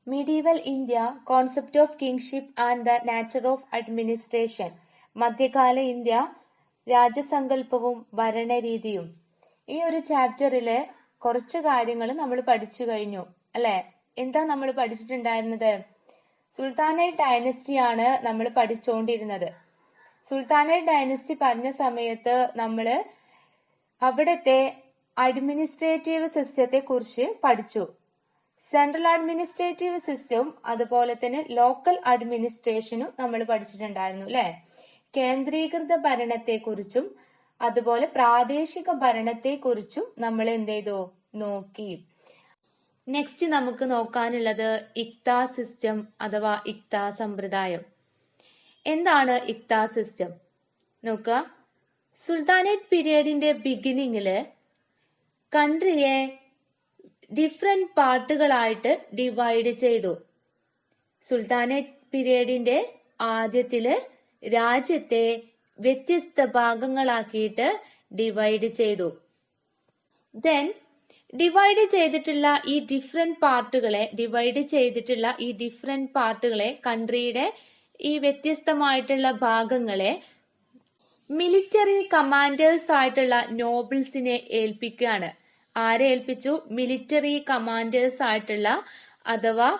Medieval India, Concept of Kingship and the Nature of Administration. മധ്യകാല India, രാജസങ്കല്പവും ഭരണരീതിയും. ഈ ഒരു ചാപ്റ്ററില് കുറച്ച് കാര്യങ്ങൾ നമ്മൾ പഠിച്ചു കഴിഞ്ഞു അല്ലെ. എന്താ നമ്മൾ പഠിച്ചിട്ടുണ്ടായിരുന്നത്? സുൽത്താനേറ്റ് ഡൈനസ്റ്റിയാണ് നമ്മൾ പഠിച്ചുകൊണ്ടിരുന്നത്. സുൽത്താനേറ്റ് ഡൈനസ്റ്റി പറഞ്ഞ സമയത്ത് നമ്മള് അവിടത്തെ അഡ്മിനിസ്ട്രേറ്റീവ് സിസ്റ്റത്തെ കുറിച്ച് പഠിച്ചു. സെൻട്രൽ അഡ്മിനിസ്ട്രേറ്റീവ് സിസ്റ്റവും അതുപോലെ തന്നെ ലോക്കൽ അഡ്മിനിസ്ട്രേഷനും നമ്മൾ പഠിച്ചിട്ടുണ്ടായിരുന്നു അല്ലെ. കേന്ദ്രീകൃത ഭരണത്തെക്കുറിച്ചും അതുപോലെ പ്രാദേശിക ഭരണത്തെക്കുറിച്ചും നമ്മൾ എന്ത് ചെയ്തു നോക്കി. നെക്സ്റ്റ് നമുക്ക് നോക്കാനുള്ളത് ഇക്ത സിസ്റ്റം അഥവാ ഇക്ത സമ്പ്രദായം. എന്താണ് ഇക്ത സിസ്റ്റം നോക്കുക. സുൽത്താനേറ്റ് പീരിയഡിന്റെ ബിഗിനിങ്ങില് കൺട്രിയെ ഡിഫറെന്റ് പാർട്ടുകളായിട്ട് ഡിവൈഡ് ചെയ്തു. സുൽത്താനേറ്റ് പീരിയഡിന്റെ ആദ്യത്തില് രാജ്യത്തെ വ്യത്യസ്ത ഭാഗങ്ങളാക്കിയിട്ട് ഡിവൈഡ് ചെയ്തു. ദെൻ ഡിവൈഡ് ചെയ്തിട്ടുള്ള ഈ ഡിഫറെന്റ് പാർട്ടുകളെ കൺട്രിയുടെ ഈ വ്യത്യസ്തമായിട്ടുള്ള ഭാഗങ്ങളെ മിലിറ്ററി കമാൻഡേഴ്സ് ആയിട്ടുള്ള നോബിൾസിനെ ഏൽപ്പിക്കുകയാണ്. ആരെ ഏൽപ്പിച്ചു? മിലിറ്ററി കമാൻഡേഴ്സ് ആയിട്ടുള്ള അഥവാ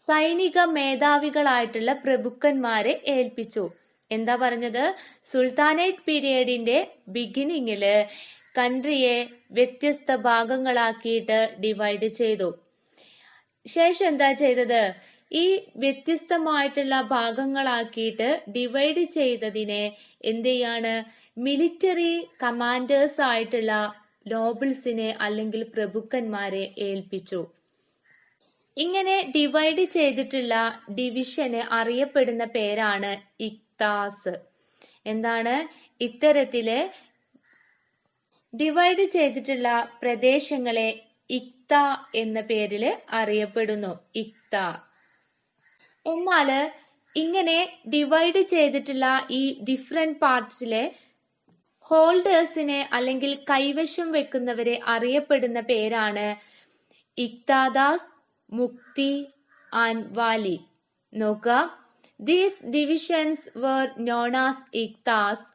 സൈനിക മേധാവികളായിട്ടുള്ള പ്രഭുക്കന്മാരെ ഏൽപ്പിച്ചു. എന്താ പറഞ്ഞത്? സുൽത്താനേറ്റ് പീരിയഡിന്റെ ബിഗിനിങ്ങില് കൺട്രിയെ വ്യത്യസ്ത ഭാഗങ്ങളാക്കിയിട്ട് ഡിവൈഡ് ചെയ്തു. ശേഷം എന്താ ചെയ്തത്? ഈ വ്യത്യസ്തമായിട്ടുള്ള ഭാഗങ്ങളാക്കിയിട്ട് ഡിവൈഡ് ചെയ്തതിനെ എന്ത് ചെയ്യാണ്? മിലിറ്ററി കമാൻഡേഴ്സ് ആയിട്ടുള്ള നോബിൾസിനെ അല്ലെങ്കിൽ പ്രഭുക്കന്മാരെ ഏൽപ്പിച്ചു. ഇങ്ങനെ ഡിവൈഡ് ചെയ്തിട്ടുള്ള ഡിവിഷന് അറിയപ്പെടുന്ന പേരാണ് ഇക്താസ്. എന്താണ്? ഇത്തരത്തില് ഡിവൈഡ് ചെയ്തിട്ടുള്ള പ്രദേശങ്ങളെ ഇക്ത എന്ന പേരില് അറിയപ്പെടുന്നു. ഇക്ത. എന്നാല് ഇങ്ങനെ ഡിവൈഡ് ചെയ്തിട്ടുള്ള ഈ ഡിഫറെന്റ് പാർട്സിലെ ഹോൾഡേഴ്സിനെ അല്ലെങ്കിൽ കൈവശം വെക്കുന്നവരെ അറിയപ്പെടുന്ന പേരാണ് ഇക്താദാർ, മുക്തി ആൻഡ് വാലി. നോക്കുക. These divisions were known as ഇക്താസ്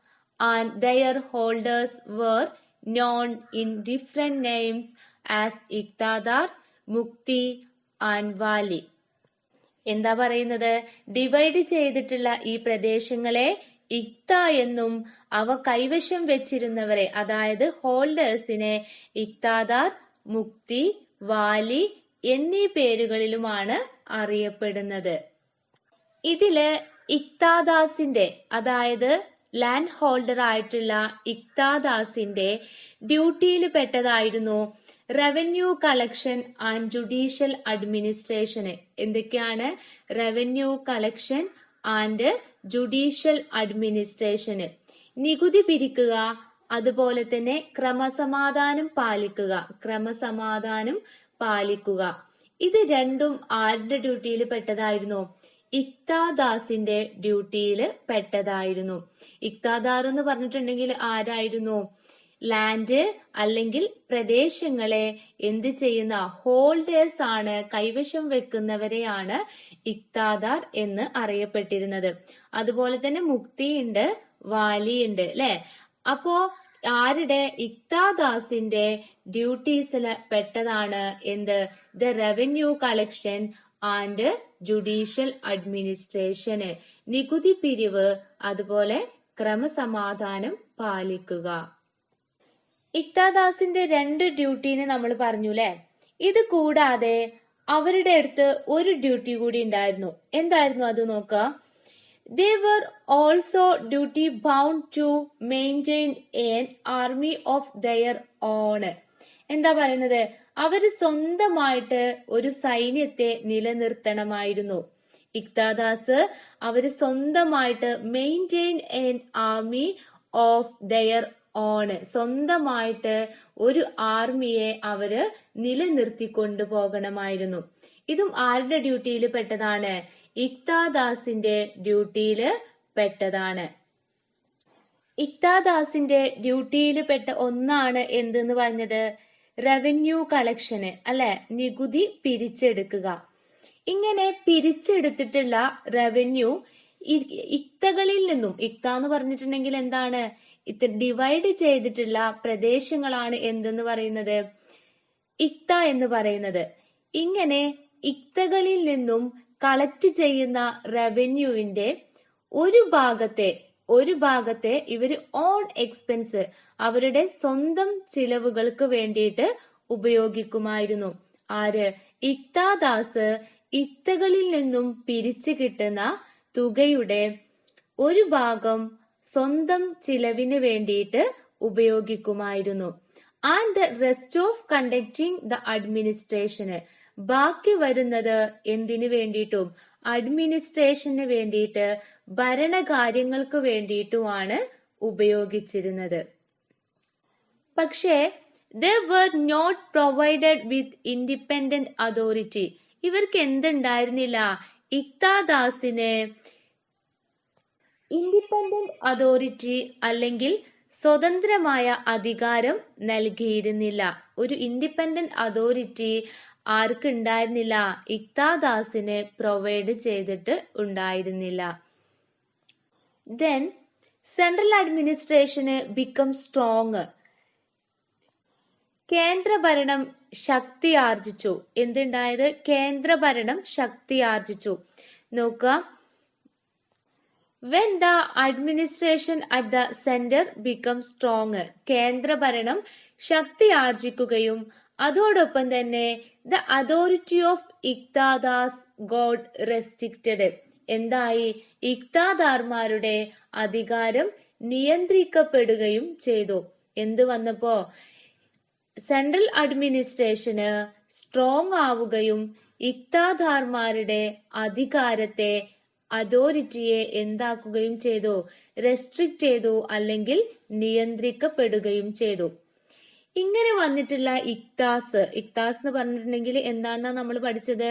and their holders were known in different names as ഇക്താദാർ, മുക്തി ആൻഡ് വാലി. എന്താ പറയുന്നത്? ഡിവൈഡ് ചെയ്തിട്ടുള്ള ഈ പ്രദേശങ്ങളെ ഇക്ത എന്നും അവ കൈവശം വെച്ചിരുന്നവരെ അതായത് ഹോൾഡേഴ്സിനെ ഇക്താദാർ, മുക്തി, വാലി എന്നീ പേരുകളിലുമാണ് അറിയപ്പെടുന്നത്. ഇതില് ഇക്താദാസിന്റെ അതായത് ലാൻഡ് ഹോൾഡർ ആയിട്ടുള്ള ഇക്താദാസിന്റെ ഡ്യൂട്ടിയിൽ പെട്ടതായിരുന്നു റവന്യൂ കളക്ഷൻ ആൻഡ് ജുഡീഷ്യൽ അഡ്മിനിസ്ട്രേഷന്. എന്തൊക്കെയാണ്? Revenue collection and judicial administration. നികുതി പിരിക്കുക, അതുപോലെ തന്നെ ക്രമസമാധാനം പാലിക്കുക. ഇത് രണ്ടും ആരുടെ ഡ്യൂട്ടിയിൽ പെട്ടതായിരുന്നു? ഇക്താദാസിന്റെ ഡ്യൂട്ടിയിൽ പെട്ടതായിരുന്നു. ഇക്താദാർ എന്ന് പറഞ്ഞിട്ടുണ്ടെങ്കിൽ ആരായിരുന്നു? ലാൻഡ് അല്ലെങ്കിൽ പ്രദേശങ്ങളെ എന്ത് ചെയ്യുന്ന ഹോൾഡേഴ്സ് ആണ്, കൈവശം വെക്കുന്നവരെയാണ് ഇക്താദാർ എന്ന് അറിയപ്പെട്ടിരുന്നത്. അതുപോലെ തന്നെ മുക്തിയുണ്ട്, വാലിയുണ്ട് അല്ലെ. അപ്പോ ആരുടെ? ഇക്താദാസിന്റെ ഡ്യൂട്ടീസില് പെട്ടതാണ് എന്ത്? The revenue collection and judicial administration. നികുതി പിരിവ്, അതുപോലെ ക്രമസമാധാനം പാലിക്കുക. ഇക്താദാസിന്റെ രണ്ട് ഡ്യൂട്ടീനെ നമ്മൾ പറഞ്ഞു അല്ലെ. ഇത് കൂടാതെ അവരുടെ അടുത്ത് ഒരു ഡ്യൂട്ടി കൂടി ഉണ്ടായിരുന്നു. എന്തായിരുന്നു അത്? നോക്കുക. They were also duty bound to maintain an army of their own. എന്താ പറയുന്നത്? അവര് സ്വന്തമായിട്ട് ഒരു സൈന്യത്തെ നിലനിർത്തണമായിരുന്നു. ഇക്താദാസ് അവര് സ്വന്തമായിട്ട് maintain an army of their own, സ്വന്തമായിട്ട് ഒരു ആർമിയെ അവര് നിലനിർത്തിക്കൊണ്ടു പോകണമായിരുന്നു. ഇതും ആരുടെ ഡ്യൂട്ടിയിൽ പെട്ടതാണ്? ഇക്താദാസിന്റെ ഡ്യൂട്ടിയിൽ പെട്ടതാണ്. ഇക്താദാസിന്റെ ഡ്യൂട്ടിയിൽ പെട്ട ഒന്നാണ് എന്തെന്ന് പറഞ്ഞത്? റവന്യൂ കളക്ഷന് അല്ലെ, നികുതി പിരിച്ചെടുക്കുക. ഇങ്ങനെ പിരിച്ചെടുത്തിട്ടുള്ള റവന്യൂ ഇക്തകളിൽ നിന്നും, ഇക്ത എന്ന് പറഞ്ഞിട്ടുണ്ടെങ്കിൽ എന്താണ്, ഡിവൈഡ് ചെയ്തിട്ടുള്ള പ്രദേശങ്ങളാണ് എന്തെന്ന് പറയുന്നത്, ഇക്ത എന്ന് പറയുന്നത്. ഇങ്ങനെ ഇക്തകളിൽ നിന്നും കളക്ട് ചെയ്യുന്ന റവന്യൂവിന്റെ ഒരു ഭാഗത്തെ ഇവര് ഓൺ എക്സ്പെൻസ്, അവരുടെ സ്വന്തം ചിലവുകൾക്ക് വേണ്ടിയിട്ട് ഉപയോഗിക്കുമായിരുന്നു. ആര്? ഇക്താദാസ് ഇക്തകളിൽ നിന്നും പിരിച്ചു കിട്ടുന്ന തുകയുടെ ഒരു ഭാഗം സ്വന്തം ചിലവിന് വേണ്ടിയിട്ട് ഉപയോഗിക്കുമായിരുന്നു. And the rest of conducting the administration, ബാക്കി വരുന്നത് എന്തിനു വേണ്ടിയിട്ടും, അഡ്മിനിസ്ട്രേഷന് വേണ്ടിയിട്ട്, ഭരണകാര്യങ്ങൾക്ക് വേണ്ടിയിട്ടുമാണ് ഉപയോഗിച്ചിരുന്നത്. പക്ഷേ they were not provided with independent authority. ഇവർക്ക് എന്തുണ്ടായിരുന്നില്ല? ഇക്താദാസിന് ഇൻഡിപെൻഡന്റ് അതോറിറ്റി അല്ലെങ്കിൽ സ്വതന്ത്രമായ അധികാരം നൽകിയിരുന്നില്ല. ഒരു ഇൻഡിപെൻഡന്റ് അതോറിറ്റി ആർക്ക് ഉണ്ടായിരുന്നില്ല? ഇക്താദാസിന് പ്രൊവൈഡ് ചെയ്തിട്ട് ഉണ്ടായിരുന്നില്ല. ദെൻ സെൻട്രൽ അഡ്മിനിസ്ട്രേഷന് ബിക്കം സ്ട്രോങ്. കേന്ദ്രഭരണം ശക്തിയാർജിച്ചു. എന്തുണ്ടായത്? കേന്ദ്രഭരണം ശക്തിയാർജിച്ചു. നോക്കുക, when the administration at the center becomes strong, കേന്ദ്രഭരണം ശക്തിയാർജിക്കുകയും അതോടൊപ്പം തന്നെ the authority of ഇക്താദാസ് got restricted. എന്തായി? ഇക്താദാർമാരുടെ അധികാരം നിയന്ത്രിക്കപ്പെടുകയും ചെയ്തു. എന്ത് വന്നപ്പോ? സെൻട്രൽ അഡ്മിനിസ്ട്രേഷന് സ്ട്രോങ് ആവുകയും ഇക്താദാർമാരുടെ അധികാരത്തെ, അതോറിറ്റിയെ എന്താക്കുകയും ചെയ്തു? റെസ്ട്രിക്ട് ചെയ്തു അല്ലെങ്കിൽ നിയന്ത്രിക്കപ്പെടുകയും ചെയ്തു. ഇങ്ങനെ വന്നിട്ടുള്ള ഇക്താസ് എന്ന് പറഞ്ഞിട്ടുണ്ടെങ്കിൽ എന്താണെന്നാ നമ്മൾ പഠിച്ചത്?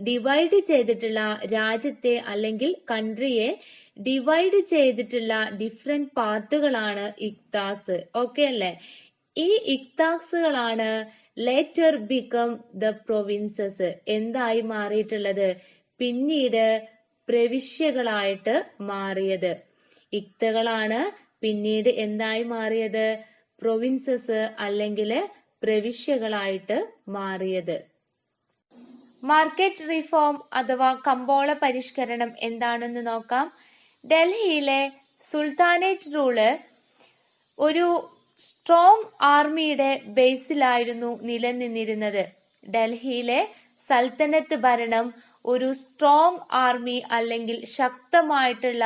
ഡിവൈഡ് ചെയ്തിട്ടുള്ള രാജ്യത്തെ അല്ലെങ്കിൽ കൺട്രിയെ ഡിവൈഡ് ചെയ്തിട്ടുള്ള ഡിഫറെന്റ് പാർട്ടുകളാണ് ഇക്താസ്. ഓക്കെ അല്ലേ? ഈ ഇക്താസുകളാണ് ലേറ്റർ ബിക്കം ദ പ്രൊവിൻസസ്. എന്തായി മാറിയിട്ടുള്ളത്? പിന്നീട് പ്രവിശ്യകളായിട്ട് മാറിയത്. ഇക്തകളാണ് പിന്നീട് എന്തായി മാറിയത്? പ്രൊവിൻസസ് അല്ലെങ്കിൽ പ്രവിശ്യകളായിട്ട് മാറിയത്. മാർക്കറ്റ് റിഫോം അഥവാ കമ്പോള പരിഷ്കരണം എന്താണെന്ന് നോക്കാം. ഡൽഹിയിലെ സുൽത്താനേറ്റ് റൂള് ഒരു സ്ട്രോങ് ആർമിയുടെ ബേസിലായിരുന്നു നിലനിന്നിരുന്നത്. ഡൽഹിയിലെ സൽത്തനത്ത് ഭരണം ഒരു സ്ട്രോങ് ആർമി അല്ലെങ്കിൽ ശക്തമായിട്ടുള്ള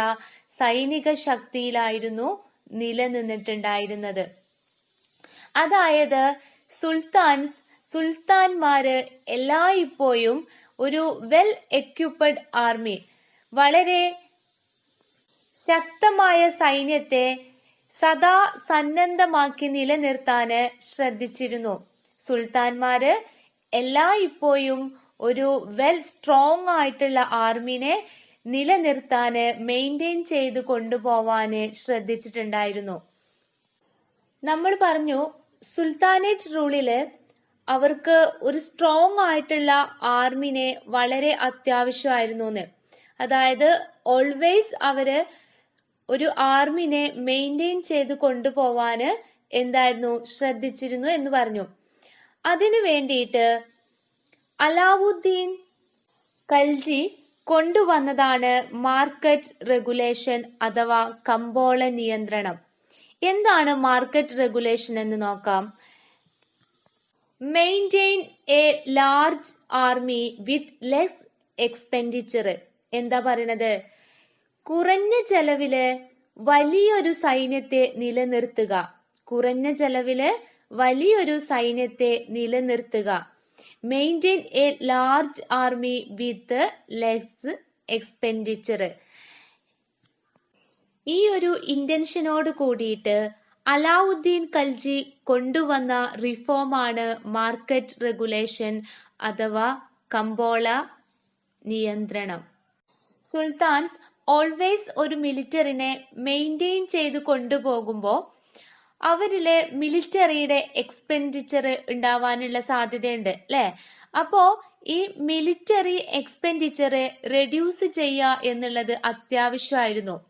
സൈനിക ശക്തിയിലായിരുന്നു നിലനിന്നിട്ടുണ്ടായിരുന്നത്. അതായത് സുൽത്താൻമാര് എല്ലായ്പ്പോഴും ഒരു വെൽ എക്യുപ്ഡ് ആർമി, വളരെ ശക്തമായ സൈന്യത്തെ സദാ സന്നദ്ധമാക്കി നിലനിർത്താന് ശ്രദ്ധിച്ചിരുന്നു. സുൽത്താൻമാര് എല്ലായ്പ്പോഴും ഒരു വെൽ സ്ട്രോങ് ആയിട്ടുള്ള ആർമിനെ നിലനിർത്താന്, മെയിൻറ്റെയിൻ ചെയ്ത് കൊണ്ടുപോവാന് ശ്രദ്ധിച്ചിട്ടുണ്ടായിരുന്നു. നമ്മൾ പറഞ്ഞു സുൽത്താനേറ്റ് റൂളില് അവർക്ക് ഒരു സ്ട്രോങ് ആയിട്ടുള്ള ആർമിനെ വളരെ അത്യാവശ്യമായിരുന്നു എന്ന്. അതായത് ഓൾവേസ് അവര് ഒരു ആർമിനെ മെയിൻറ്റെയിൻ ചെയ്ത് കൊണ്ടുപോവാന് എന്തായിരുന്നു ശ്രദ്ധിച്ചിരുന്നു എന്ന് പറഞ്ഞു. അതിനു വേണ്ടിയിട്ട് അലാവുദ്ദീൻ ഖൽജി കൊണ്ടുവന്നതാണ് മാർക്കറ്റ് റെഗുലേഷൻ അഥവാ കമ്പോള നിയന്ത്രണം. എന്താണ് മാർക്കറ്റ് റെഗുലേഷൻ എന്ന് നോക്കാം. Maintain A large army with less expenditure. എന്താ പറയണത്? കുറഞ്ഞ ചെലവില് വലിയൊരു സൈന്യത്തെ നിലനിർത്തുക. കുറഞ്ഞ ചെലവില് വലിയൊരു സൈന്യത്തെ നിലനിർത്തുക. Maintain A large army with less expenditure. ഈ ഒരു ഇന്റൻഷനോട് കൂടിയിട്ട് അലാവുദ്ദീൻ ഖൽജി കൊണ്ടുവന്ന റിഫോമാണ് മാർക്കറ്റ് റെഗുലേഷൻ അഥവാ കമ്പോള നിയന്ത്രണം. സുൽത്താൻസ് ഓൾവേസ് ഒരു മിലിറ്ററിനെ മെയിൻറ്റെയിൻ ചെയ്ത് കൊണ്ടുപോകുമ്പോൾ അവരില് മിലിറ്ററിയുടെ എക്സ്പെൻഡിച്ചർ ഉണ്ടാവാനുള്ള സാധ്യതയുണ്ട് അല്ലെ. അപ്പോ ഈ മിലിറ്ററി എക്സ്പെൻഡിച്ചർ റെഡ്യൂസ് ചെയ്യുക എന്നുള്ളത് അത്യാവശ്യമായിരുന്നു.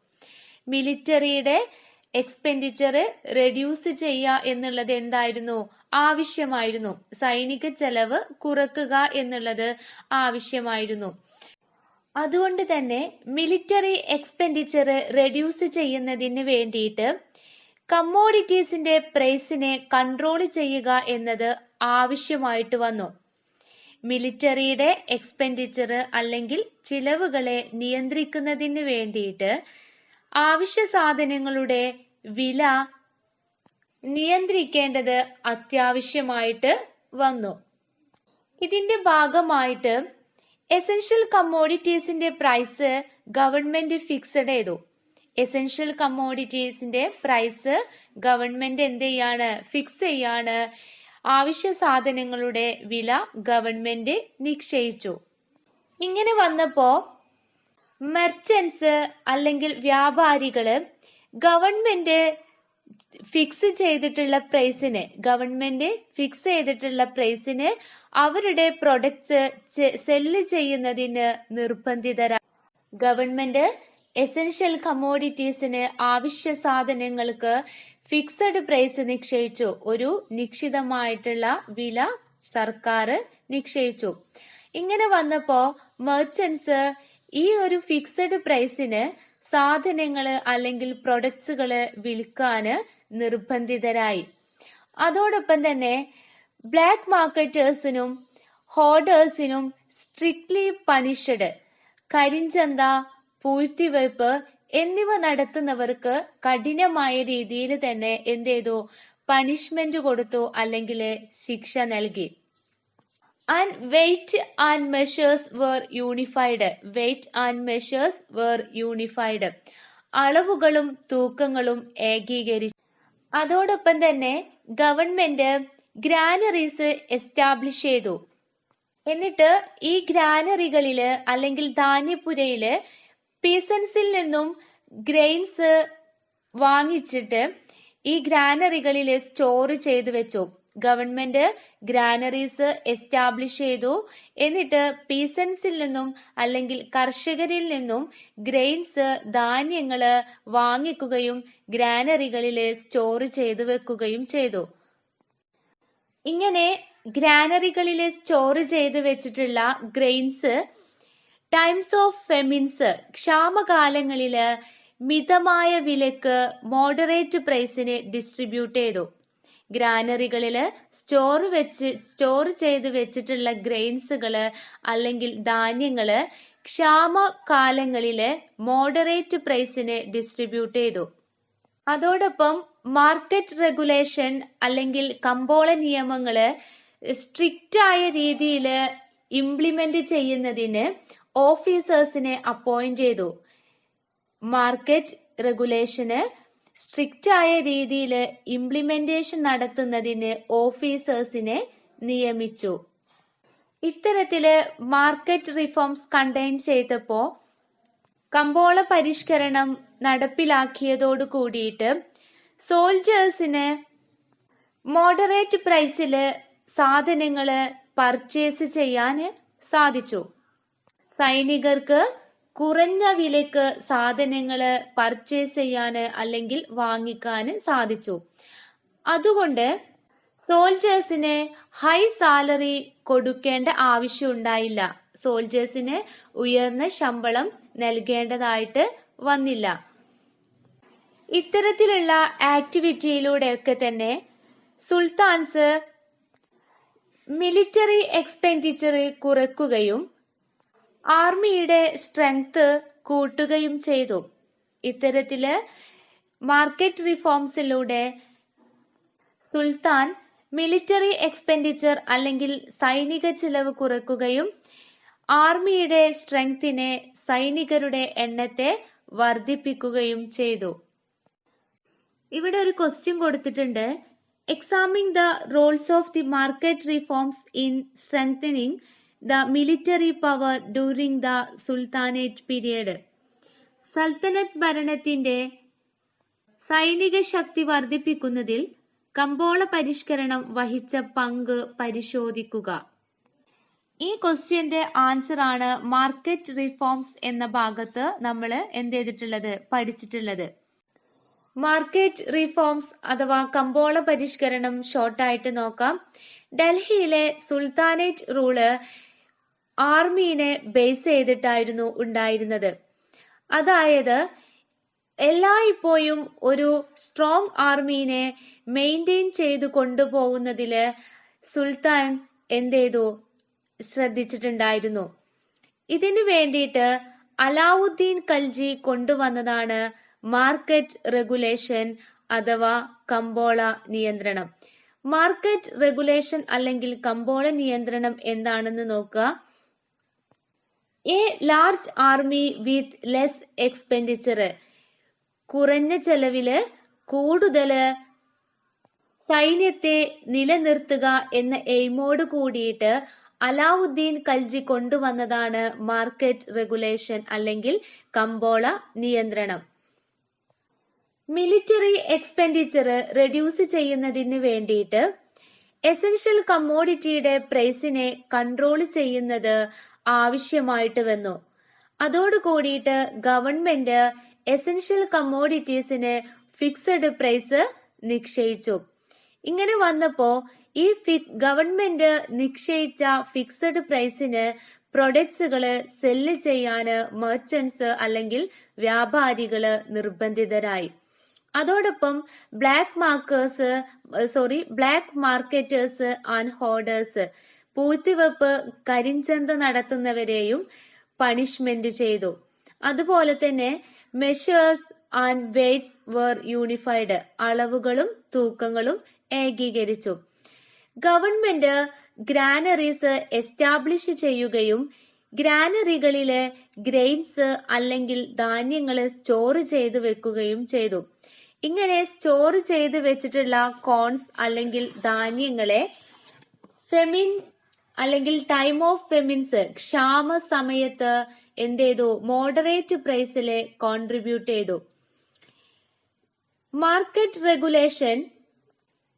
മിലിറ്ററിയുടെ എക്സ്പെൻഡിച്ചർ റെഡ്യൂസ് ചെയ്യുക എന്നുള്ളത് എന്തായിരുന്നു? ആവശ്യമായിരുന്നു. സൈനിക ചെലവ് കുറക്കുക എന്നുള്ളത് ആവശ്യമായിരുന്നു. അതുകൊണ്ട് തന്നെ മിലിറ്ററി എക്സ്പെൻഡിച്ചർ റെഡ്യൂസ് ചെയ്യുന്നതിന് വേണ്ടിയിട്ട് കമ്മോഡിറ്റീസിന്റെ പ്രൈസിനെ കൺട്രോൾ ചെയ്യുക എന്നത് ആവശ്യമായിട്ട് വന്നു. മിലിറ്ററിയുടെ എക്സ്പെൻഡിച്ചർ അല്ലെങ്കിൽ ചിലവുകളെ നിയന്ത്രിക്കുന്നതിന് വേണ്ടിയിട്ട് ആവശ്യ സാധനങ്ങളുടെ വില നിയന്ത്രിക്കേണ്ടത് അത്യാവശ്യമായിട്ട് വന്നു. ഇതിന്റെ ഭാഗമായിട്ട് എസൻഷ്യൽ കമ്മോഡിറ്റീസിന്റെ പ്രൈസ് ഗവൺമെന്റ് ഫിക്സഡ് ചെയ്തു. എസൻഷ്യൽ കമ്മോഡിറ്റീസിന്റെ പ്രൈസ് ഗവൺമെന്റ് എന്ത് ചെയ്യാണ്? ഫിക്സ് ചെയ്യാണ്. ആവശ്യ സാധനങ്ങളുടെ വില ഗവൺമെന്റ് നിശ്ചയിച്ചു. ഇങ്ങനെ വന്നപ്പോ മെർച്ചന്റ്സ് അല്ലെങ്കിൽ വ്യാപാരികള് ഗവൺമെന്റ് ഫിക്സ് ചെയ്തിട്ടുള്ള പ്രൈസിന് അവരുടെ പ്രൊഡക്ട്സ് സെല്ല് ചെയ്യുന്നതിന് നിർബന്ധിതരായി. ഗവൺമെന്റ് എസൻഷ്യൽ കമ്മോഡിറ്റീസിന് ആവശ്യ സാധനങ്ങൾക്ക് ഫിക്സഡ് പ്രൈസ് നിശ്ചയിച്ചു. ഒരു നിശ്ചിതമായിട്ടുള്ള വില സർക്കാർ നിശ്ചയിച്ചു. ഇങ്ങനെ വന്നപ്പോ മെർച്ചന്റ്സ് ഈ ഒരു ഫിക്സഡ് പ്രൈസിന് സാധനങ്ങള് അല്ലെങ്കിൽ പ്രൊഡക്ട്സുകള് വിൽക്കാന് നിർബന്ധിതരായി. അതോടൊപ്പം തന്നെ ബ്ലാക്ക് മാർക്കറ്റേഴ്സിനും ഹോർഡേഴ്സിനും സ്ട്രിക്ട്ലി പണിഷ്ഡ്, കരിഞ്ചന്ത, പൂഴ്ത്തിവയ്പ് എന്നിവ നടത്തുന്നവർക്ക് കഠിനമായ രീതിയിൽ തന്നെ എന്ത് ചെയ്തു? പണിഷ്മെന്റ് കൊടുത്തു അല്ലെങ്കിൽ ശിക്ഷ നൽകി. And weight and measures were unified. അളവുകളും തൂക്കങ്ങളും ഏകീകരിച്ചു. അതോടൊപ്പം തന്നെ ഗവൺമെന്റ് ഗ്രാനറീസ് എസ്റ്റാബ്ലിഷ് ചെയ്തു. എന്നിട്ട് ഈ ഗ്രാനറികളില് അല്ലെങ്കിൽ ധാന്യപ്പുരയില് പീസൻസിൽ നിന്നും ഗ്രെയിൻസ് വാങ്ങിച്ചിട്ട് ഈ ഗ്രാനറികളിൽ സ്റ്റോർ ചെയ്തു വെച്ചു. ഗവൺമെന്റ് ഗ്രാനറീസ് എസ്റ്റാബ്ലിഷ് ചെയ്തു. എന്നിട്ട് പീസൻസിൽ നിന്നും അല്ലെങ്കിൽ കർഷകരിൽ നിന്നും ഗ്രെയിൻസ്, ധാന്യങ്ങള് വാങ്ങിക്കുകയും ഗ്രാനറികളിൽ സ്റ്റോർ ചെയ്തു വെക്കുകയും ചെയ്തു. ഇങ്ങനെ ഗ്രാനറികളിൽ സ്റ്റോർ ചെയ്ത് വെച്ചിട്ടുള്ള ഗ്രെയിൻസ് ടൈംസ് ഓഫ് ഫെമിൻസ്, ക്ഷാമകാലങ്ങളില് മിതമായ വിലക്ക് മോഡറേറ്റ് പ്രൈസിന് ഡിസ്ട്രിബ്യൂട്ട് ചെയ്തു. ഗ്രാനറികളില് സ്റ്റോർ ചെയ്ത് വെച്ചിട്ടുള്ള ഗ്രെയിൻസുകള് അല്ലെങ്കിൽ ധാന്യങ്ങള് ക്ഷാമകാലങ്ങളില് മോഡറേറ്റ് പ്രൈസിന് ഡിസ്ട്രിബ്യൂട്ട് ചെയ്തു. അതോടൊപ്പം മാർക്കറ്റ് റെഗുലേഷൻ അല്ലെങ്കിൽ കമ്പോള നിയമങ്ങള് സ്ട്രിക്റ്റ് ആയ രീതിയിൽ ഇംപ്ലിമെന്റ് ചെയ്യുന്നതിന് ഓഫീസേഴ്സിനെ അപ്പോയിന്റ് ചെയ്തു. മാർക്കറ്റ് റെഗുലേഷന് സ്ട്രിക്റ്റ് ആയ രീതിയിൽ ഇംപ്ലിമെന്റേഷൻ നടത്തുന്നതിന് ഓഫീസേഴ്സിനെ നിയമിച്ചു. ഇത്തരത്തില് മാർക്കറ്റ് റിഫോംസ് കണ്ടെയ്ൻ ചെയ്തപ്പോ കമ്പോള പരിഷ്കരണം നടപ്പിലാക്കിയതോട് കൂടിയിട്ട് സോൾജേഴ്സിന് മോഡറേറ്റ് പ്രൈസില് സാധനങ്ങള് പർച്ചേസ് ചെയ്യാൻ സാധിച്ചു. സൈനികർക്ക് കുറഞ്ഞ വിലക്ക് സാധനങ്ങള് പർച്ചേസ് ചെയ്യാന് അല്ലെങ്കിൽ വാങ്ങിക്കാന് സാധിച്ചു. അതുകൊണ്ട് സോൾജേഴ്സിന് ഹൈ സാലറി കൊടുക്കേണ്ട ആവശ്യം ഉണ്ടായില്ല. സോൾജേഴ്സിന് ഉയർന്ന ശമ്പളം നൽകേണ്ടതായിട്ട് വന്നില്ല. ഇത്തരത്തിലുള്ള ആക്ടിവിറ്റിയിലൂടെയൊക്കെ തന്നെ സുൽത്താൻസ് മിലിറ്ററി എക്സ്പെൻഡിച്ചർ കുറയ്ക്കുകയും ആർമിയുടെ സ്ട്രെങ്ത് കൂട്ടുകയും ചെയ്തു. ഇത്തരത്തില് മാർക്കറ്റ് റിഫോംസിലൂടെ സുൽത്താൻ മിലിറ്ററി എക്സ്പെൻഡിച്ചർ അല്ലെങ്കിൽ സൈനിക ചിലവ് കുറയ്ക്കുകയും ആർമിയുടെ സ്ട്രെങ്തിനെ, സൈനികരുടെ എണ്ണത്തെ വർദ്ധിപ്പിക്കുകയും ചെയ്തു. ഇവിടെ ഒരു ക്വസ്റ്റ്യൻ കൊടുത്തിട്ടുണ്ട്. Examine the Rolls of the market reforms in strengthening the military power during the Sultanate period. സൽത്തനത്ത് ഭരണത്തിന്റെ സൈനിക ശക്തി വർദ്ധിപ്പിക്കുന്നതിൽ കമ്പോള പരിഷ്കരണം വഹിച്ച പങ്ക് പരിശോധിക്കുക. ഈ ക്വസ്റ്റ്യന്റെ ആൻസർ ആണ് മാർക്കറ്റ് റിഫോംസ് എന്ന ഭാഗത്ത് നമ്മൾ എന്ത് ചെയ്തിട്ടുള്ളത്, പഠിച്ചിട്ടുള്ളത്. മാർക്കറ്റ് റിഫോംസ് അഥവാ കമ്പോള പരിഷ്കരണം ഷോർട്ടായിട്ട് നോക്കാം. ഡൽഹിയിലെ സുൽത്താനേറ്റ് റൂള് ആർമീനെ ബേസ് ചെയ്തിട്ടായിരുന്നു ഉണ്ടായിരുന്നത്. അതായത് എല്ലായ്പ്പോഴും ഒരു സ്ട്രോങ് ആർമീനെ മെയിൻറ്റെയിൻ ചെയ്തു കൊണ്ടുപോകുന്നതില് സുൽത്താൻ എന്ത് ചെയ്തു, ശ്രദ്ധിച്ചിട്ടുണ്ടായിരുന്നു. ഇതിനു വേണ്ടിയിട്ട് അലാവുദ്ദീൻ ഖൽജി കൊണ്ടുവന്നതാണ് മാർക്കറ്റ് റെഗുലേഷൻ അഥവാ കമ്പോള നിയന്ത്രണം. മാർക്കറ്റ് റെഗുലേഷൻ അല്ലെങ്കിൽ കമ്പോള നിയന്ത്രണം എന്താണെന്ന് നോക്കുക. A large army with less expenditure, കുറഞ്ഞ ചെലവില് കൂടുതൽ സൈന്യത്തെ നിലനിർത്തുക എന്ന എയിമോട് കൂടിയിട്ട് അലാവുദ്ദീൻ ഖൽജി കൊണ്ടുവന്നതാണ് മാർക്കറ്റ് റെഗുലേഷൻ അല്ലെങ്കിൽ കമ്പോള നിയന്ത്രണം. മിലിറ്ററി എക്സ്പെൻഡിച്ചർ റെഡ്യൂസ് ചെയ്യുന്നതിന് വേണ്ടിയിട്ട് എസൻഷ്യൽ കമ്മോഡിറ്റിയുടെ പ്രൈസിനെ കൺട്രോൾ ചെയ്യുന്നത് ആവശ്യമായിട്ട് വന്നു. അതോടുകൂടിയിട്ട് ഗവൺമെന്റ് എസൻഷ്യൽ കമ്മോഡിറ്റീസിന് ഫിക്സഡ് പ്രൈസ് നിശ്ചയിച്ചു. ഇങ്ങനെ വന്നപ്പോ ഈ ഗവൺമെന്റ് നിശ്ചയിച്ച ഫിക്സഡ് പ്രൈസിന് പ്രൊഡക്ട്സുകള് സെല്ല് ചെയ്യാന് മെർച്ചന്റ്സ് അല്ലെങ്കിൽ വ്യാപാരികള് നിർബന്ധിതരായി. അതോടൊപ്പം ബ്ലാക്ക് മാർക്കറ്റേഴ്സ് ആൻഡ് ഹോർഡേഴ്സ്, പൂഴ്ത്തിവെപ്പ് കരിഞ്ചന്ത നടത്തുന്നവരെയും പണിഷ്മെന്റ് ചെയ്തു. അതുപോലെ തന്നെ measures and weights were unified, അളവുകളും തൂക്കങ്ങളും ഏകീകരിച്ചു. ഗവൺമെന്റ് ഗ്രാനറീസ് എസ്റ്റാബ്ലിഷ് ചെയ്യുകയും ഗ്രാനറികളില് ഗ്രെയിൻസ് അല്ലെങ്കിൽ ധാന്യങ്ങള് സ്റ്റോർ ചെയ്ത് വെക്കുകയും ചെയ്തു. ഇങ്ങനെ സ്റ്റോർ ചെയ്ത് വെച്ചിട്ടുള്ള കോൺസ് അല്ലെങ്കിൽ ധാന്യങ്ങളെ ഫെമിൻ അല്ലെങ്കിൽ ടൈം ഓഫ് ഫെമിൻസ്, ക്ഷാമ സമയത്ത് എന്ത് ചെയ്തു, മോഡറേറ്റ് പ്രൈസില് കോൺട്രിബ്യൂട്ട് ചെയ്തു. മാർക്കറ്റ് റെഗുലേഷൻ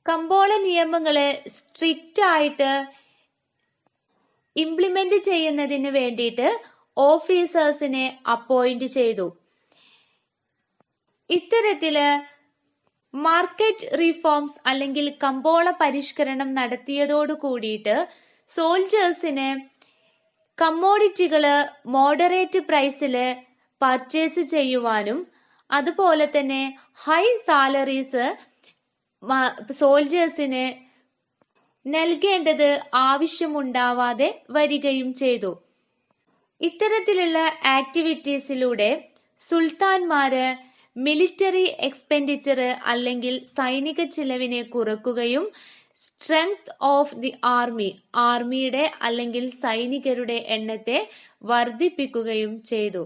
കമ്പോള നിയമങ്ങളെ സ്ട്രിക്റ്റ് ആയിട്ട് ഇംപ്ലിമെന്റ് ചെയ്യുന്നതിന് വേണ്ടിയിട്ട് ഓഫീസേഴ്സിനെ അപ്പോയിന്റ് ചെയ്തു. ഇത്തരത്തില് മാർക്കറ്റ് റിഫോംസ് അല്ലെങ്കിൽ കമ്പോള പരിഷ്കരണം നടത്തിയതോട് കൂടിയിട്ട് സോൾജേഴ്സിന് കമ്മോഡിറ്റികള് മോഡറേറ്റ് പ്രൈസില് പർച്ചേസ് ചെയ്യുവാനും അതുപോലെ തന്നെ ഹൈ സാലറീസ് സോൾജേഴ്സിന് നൽകേണ്ടത് ആവശ്യമുണ്ടാവാതെ വരികയും ചെയ്തു. ഇത്തരത്തിലുള്ള ആക്ടിവിറ്റീസിലൂടെ സുൽത്താൻമാര് മിലിറ്ററി എക്സ്പെൻഡിച്ചർ അല്ലെങ്കിൽ സൈനിക ചിലവിനെ കുറക്കുകയും സ്ട്രെങ്ത് ഓഫ് ദി ആർമിയുടെ അല്ലെങ്കിൽ സൈനികരുടെ എണ്ണത്തെ വർദ്ധിപ്പിക്കുകയും ചെയ്തു.